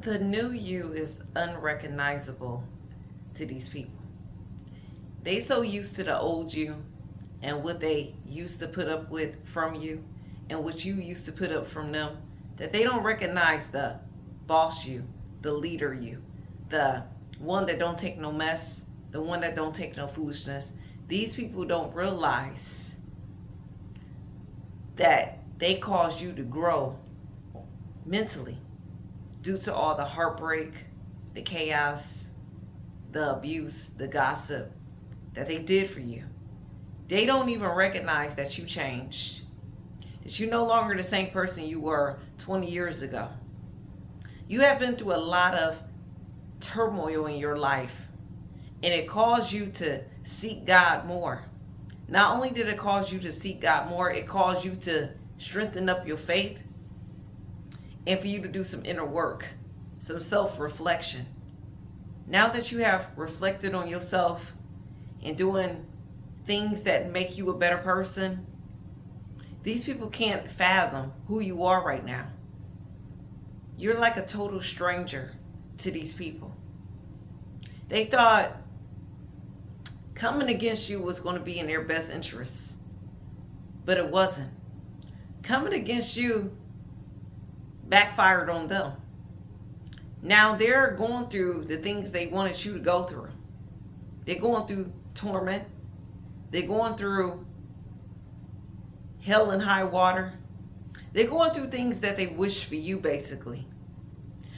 The new you is unrecognizable to these people. They so used to the old you and what they used to put up with from you and what you used to put up from them that they don't recognize the boss you, the leader you, the one that don't take no mess, the one that don't take no foolishness. These people don't realize that they cause you to grow mentally due to all the heartbreak, the chaos, the abuse, the gossip that they did for you. They don't even recognize that you changed, that you're no longer the same person you were 20 years ago. You have been through a lot of turmoil in your life, and it caused you to seek God more. Not only did it cause you to seek God more, it caused you to strengthen up your faith and for you to do some inner work, some self-reflection. Now that you have reflected on yourself and doing things that make you a better person, these people can't fathom who you are right now. You're like a total stranger to these people. They thought coming against you was going to be in their best interests, but it wasn't. Coming against you backfired on them. Now they're going through the things they wanted you to go through. They're going through torment. They're going through hell and high water. They're going through things that they wish for you, basically.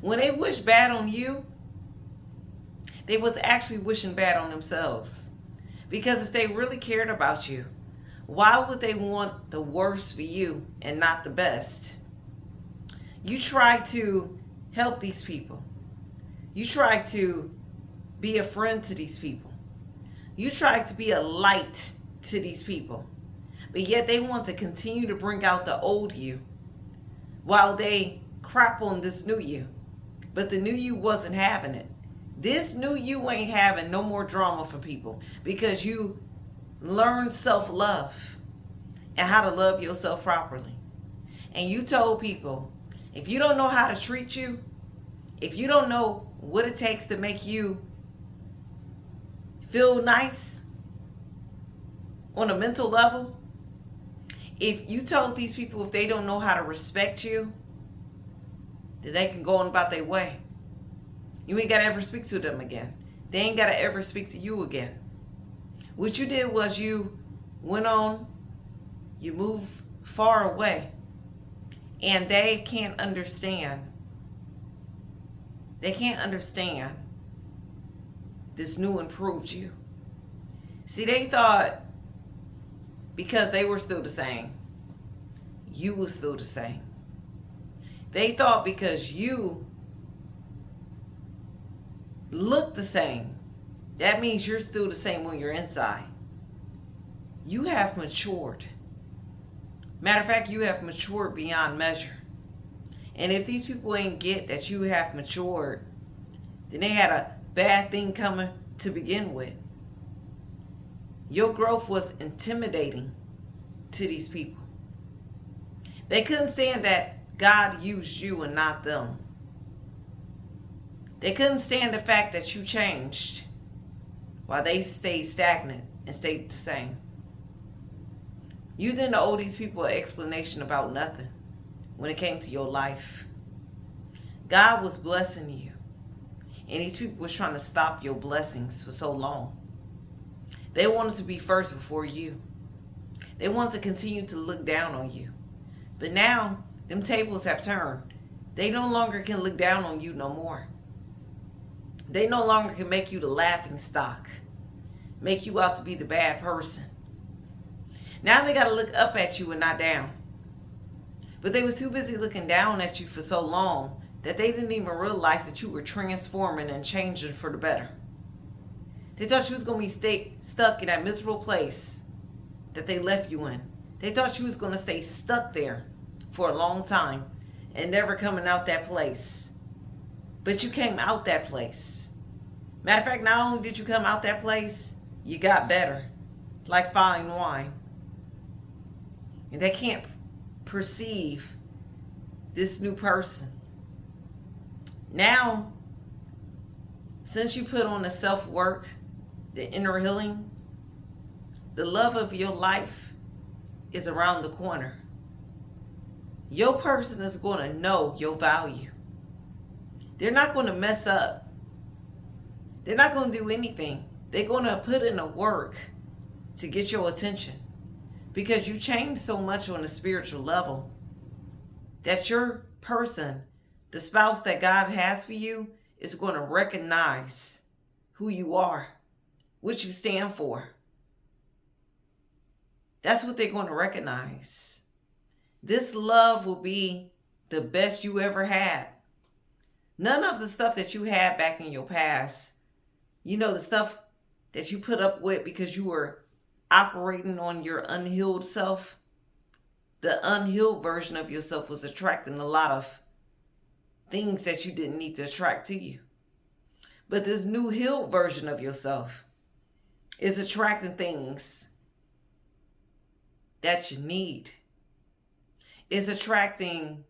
When they wish bad on you, they was actually wishing bad on themselves. Because if they really cared about you, why would they want the worst for you and not the best? You try to help these people. You try to be a friend to these people. You try to be a light to these people. But yet they want to continue to bring out the old you while they crap on this new you. But the new you wasn't having it. This new you ain't having no more drama for people because you learned self-love and how to love yourself properly. And you told people, if you don't know how to treat you, if you don't know what it takes to make you feel nice on a mental level, if you told these people if they don't know how to respect you, then they can go on about their way. You ain't got to ever speak to them again. They ain't got to ever speak to you again. What you did was you went on, you moved far away, and they can't understand. They can't understand this new improved you. See, they thought because they were still the same, you were still the same. They thought because you look the same, that means you're still the same when you're inside. You have matured. Matter of fact, you have matured beyond measure. And if these people ain't get that you have matured, then they had a bad thing coming to begin with. Your growth was intimidating to these people. They couldn't stand that God used you and not them. They couldn't stand the fact that you changed while they stayed stagnant and stayed the same. You didn't owe these people an explanation about nothing when it came to your life. God was blessing you, and these people was trying to stop your blessings for so long. They wanted to be first before you. They wanted to continue to look down on you. But now, them tables have turned. They no longer can look down on you no more. They no longer can make you the laughing stock, make you out to be the bad person. Now they got to look up at you and not down. But they was too busy looking down at you for so long that they didn't even realize that you were transforming and changing for the better. They thought you was going to be stuck in that miserable place that they left you in. They thought you was going to stay stuck there for a long time and never coming out that place. But you came out that place. Matter of fact, not only did you come out that place, you got better, like fine wine. And they can't perceive this new person. Now, since you put on the self-work, the inner healing, the love of your life is around the corner. Your person is going to know your value. They're not going to mess up. They're not going to do anything. They're going to put in the work to get your attention, because you changed so much on a spiritual level that your person, the spouse that God has for you, is going to recognize who you are, what you stand for. That's what they're going to recognize. This love will be the best you ever had. None of the stuff that you had back in your past, the stuff that you put up with because you were operating on your unhealed self, the unhealed version of yourself was attracting a lot of things that you didn't need to attract to you. But this new healed version of yourself is attracting things that you need. It's attracting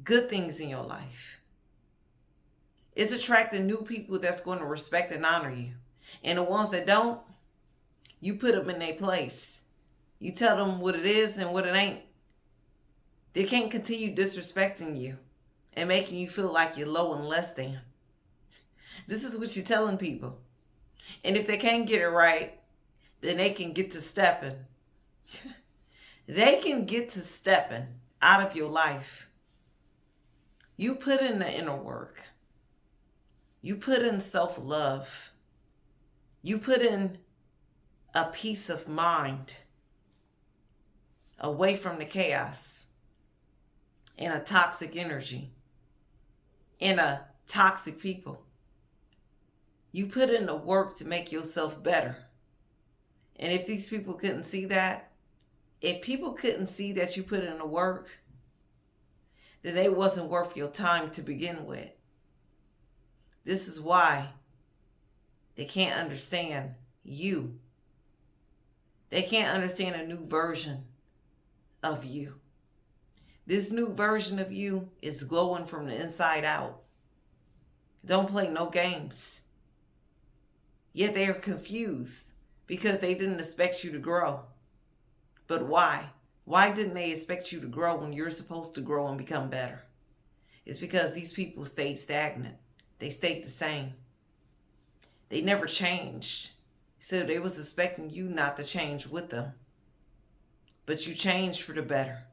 good things in your life. It's attracting new people that's going to respect and honor you. And the ones that don't, you put them in their place. You tell them what it is and what it ain't. They can't continue disrespecting you and making you feel like you're low and less than. This is what you're telling people. And if they can't get it right, then they can get to stepping. They can get to stepping out of your life. You put in the inner work. You put in self-love. You put in a peace of mind away from the chaos and a toxic energy and a toxic people. You put in the work to make yourself better. And if these people couldn't see that, if people couldn't see that you put in the work, then they wasn't worth your time to begin with. This is why they can't understand you. They can't understand a new version of you. This new version of you is glowing from the inside out. Don't play no games. Yet they are confused because they didn't expect you to grow. But why? Why didn't they expect you to grow when you're supposed to grow and become better? It's because these people stayed stagnant. They stayed the same. They never changed. So they was expecting you not to change with them. But you changed for the better.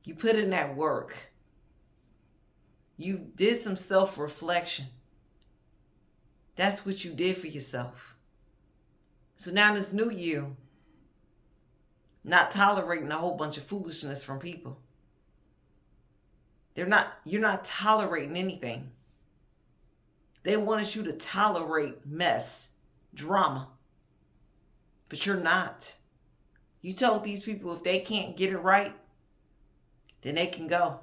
You put in that work. You did some self-reflection. That's what you did for yourself. So now this new you, not tolerating a whole bunch of foolishness from people. You're not tolerating anything. They wanted you to tolerate mess, drama. But you're not. You told these people if they can't get it right, then they can go.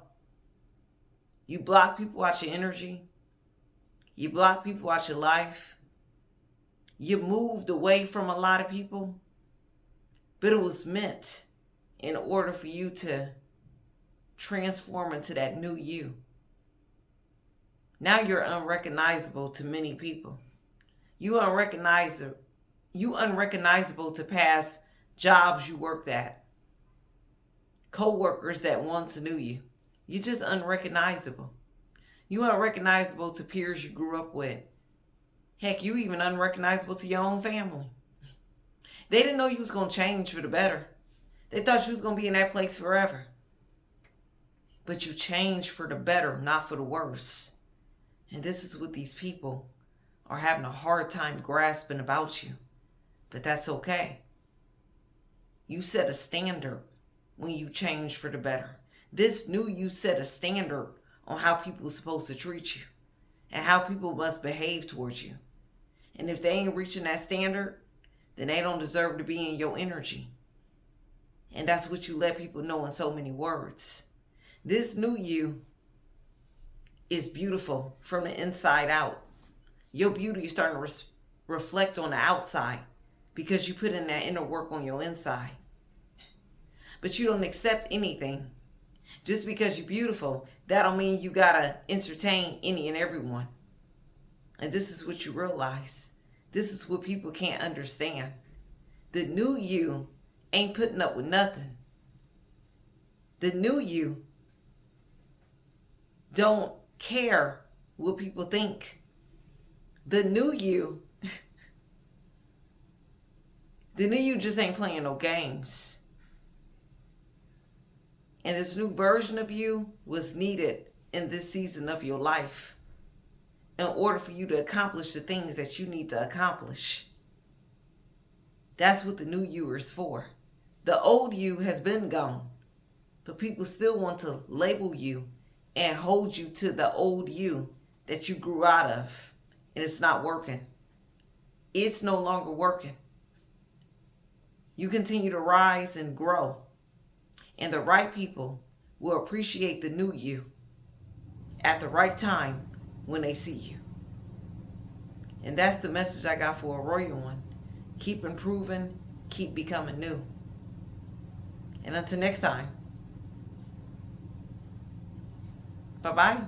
You block people out your energy. You block people out your life. You moved away from a lot of people. But it was meant in order for you to transform into that new you. Now you're unrecognizable to many people. You unrecognizable to past jobs you worked at. Co-workers that once knew you. You're just unrecognizable. You unrecognizable to peers you grew up with. Heck, you even unrecognizable to your own family. They didn't know you was going to change for the better. They thought you was going to be in that place forever. But you changed for the better, not for the worse. And this is what these people are having a hard time grasping about you. But that's okay. You set a standard when you change for the better. This new you set a standard on how people are supposed to treat you and how people must behave towards you. And if they ain't reaching that standard, then they don't deserve to be in your energy. And that's what you let people know in so many words. This new you is beautiful from the inside out. Your beauty is starting to reflect on the outside because you put in that inner work on your inside. But you don't accept anything. Just because you're beautiful, that don't mean you gotta entertain any and everyone. And this is what you realize. This is what people can't understand. The new you ain't putting up with nothing. The new you don't care what people think. The new you, just ain't playing no games. And this new version of you was needed in this season of your life in order for you to accomplish the things that you need to accomplish. That's what the new you is for. The old you has been gone, but people still want to label you and hold you to the old you that you grew out of. And it's not working. It's no longer working. You continue to rise and grow. And the right people will appreciate the new you at the right time when they see you. And that's the message I got for a royal one. Keep improving, keep becoming new. And until next time, bye-bye.